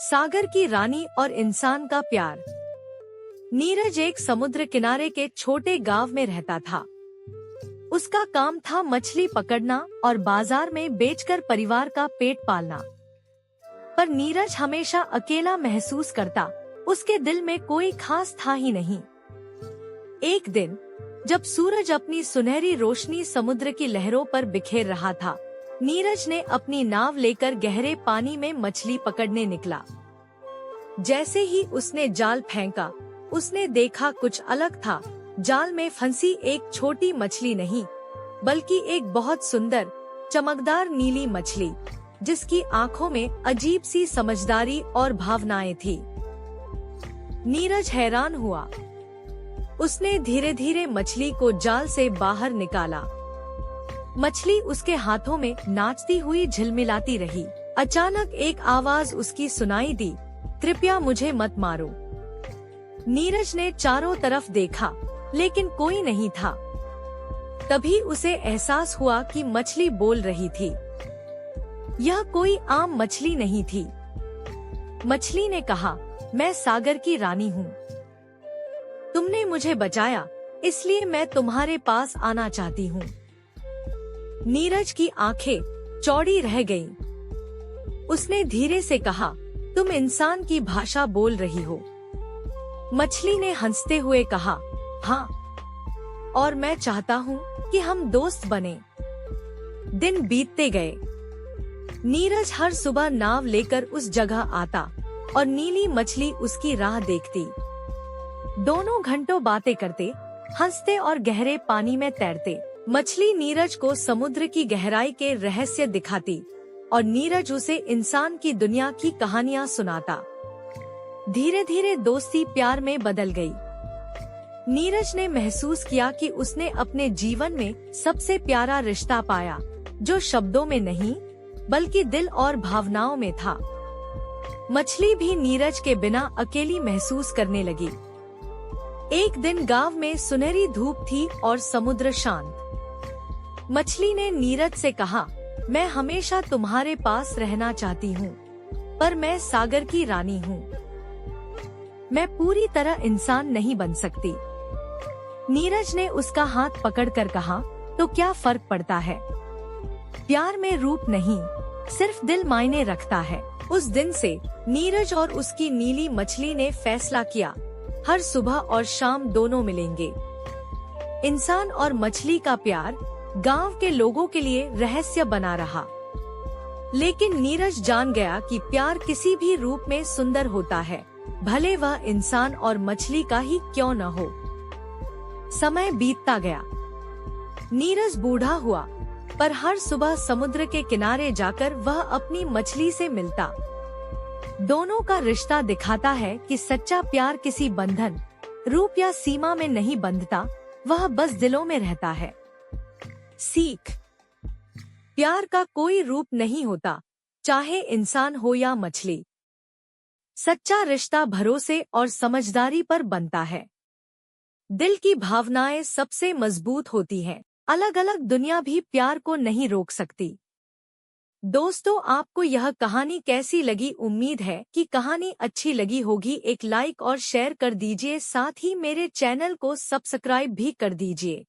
सागर की रानी और इंसान का प्यार। नीरज एक समुद्र किनारे के छोटे गांव में रहता था। उसका काम था मछली पकड़ना और बाजार में बेचकर परिवार का पेट पालना। पर नीरज हमेशा अकेला महसूस करता। उसके दिल में कोई खास था ही नहीं। एक दिन जब सूरज अपनी सुनहरी रोशनी समुद्र की लहरों पर बिखेर रहा था, नीरज ने अपनी नाव लेकर गहरे पानी में मछली पकड़ने निकला। जैसे ही उसने जाल फेंका, उसने देखा कुछ अलग था। जाल में फंसी एक छोटी मछली नहीं, बल्कि एक बहुत सुंदर चमकदार नीली मछली, जिसकी आंखों में अजीब सी समझदारी और भावनाएं थी। नीरज हैरान हुआ। उसने धीरे धीरे मछली को जाल से बाहर निकाला। मछली उसके हाथों में नाचती हुई झिलमिलाती रही। अचानक एक आवाज उसकी सुनाई दी, कृपया मुझे मत मारो। नीरज ने चारों तरफ देखा, लेकिन कोई नहीं था। तभी उसे एहसास हुआ कि मछली बोल रही थी। यह कोई आम मछली नहीं थी। मछली ने कहा, मैं सागर की रानी हूँ। तुमने मुझे बचाया, इसलिए मैं तुम्हारे पास आना चाहती हूँ। नीरज की आंखें चौड़ी रह गईं। उसने धीरे से कहा, तुम इंसान की भाषा बोल रही हो। मछली ने हंसते हुए कहा, हाँ, और मैं चाहता हूँ कि हम दोस्त बने। दिन बीतते गए। नीरज हर सुबह नाव लेकर उस जगह आता और नीली मछली उसकी राह देखती। दोनों घंटों बातें करते, हंसते और गहरे पानी में तैरते। मछली नीरज को समुद्र की गहराई के रहस्य दिखाती और नीरज उसे इंसान की दुनिया की कहानियां सुनाता। धीरे धीरे दोस्ती प्यार में बदल गई। नीरज ने महसूस किया कि उसने अपने जीवन में सबसे प्यारा रिश्ता पाया, जो शब्दों में नहीं, बल्कि दिल और भावनाओं में था। मछली भी नीरज के बिना अकेली महसूस करने लगी। एक दिन गांव में सुनहरी धूप थी और समुद्र शांत। मछली ने नीरज से कहा, मैं हमेशा तुम्हारे पास रहना चाहती हूँ, पर मैं सागर की रानी हूँ। मैं पूरी तरह इंसान नहीं बन सकती। नीरज ने उसका हाथ पकड़कर कहा, तो क्या फर्क पड़ता है? प्यार में रूप नहीं, सिर्फ दिल मायने रखता है। उस दिन से नीरज और उसकी नीली मछली ने फैसला किया, हर सुबह और शाम दोनों मिलेंगे। इंसान और मछली का प्यार गांव के लोगों के लिए रहस्य बना रहा। लेकिन नीरज जान गया कि प्यार किसी भी रूप में सुंदर होता है, भले वह इंसान और मछली का ही क्यों न हो। समय बीतता गया। नीरज बूढ़ा हुआ, पर हर सुबह समुद्र के किनारे जाकर वह अपनी मछली से मिलता। दोनों का रिश्ता दिखाता है कि सच्चा प्यार किसी बंधन, रूप या सीमा में नहीं बंधता, वह बस दिलों में रहता है। सीख: प्यार का कोई रूप नहीं होता, चाहे इंसान हो या मछली। सच्चा रिश्ता भरोसे और समझदारी पर बनता है। दिल की भावनाएं सबसे मजबूत होती हैं। अलग अलग दुनिया भी प्यार को नहीं रोक सकती। दोस्तों, आपको यह कहानी कैसी लगी? उम्मीद है कि कहानी अच्छी लगी होगी। एक लाइक और शेयर कर दीजिए, साथ ही मेरे चैनल को सब्सक्राइब भी कर दीजिए।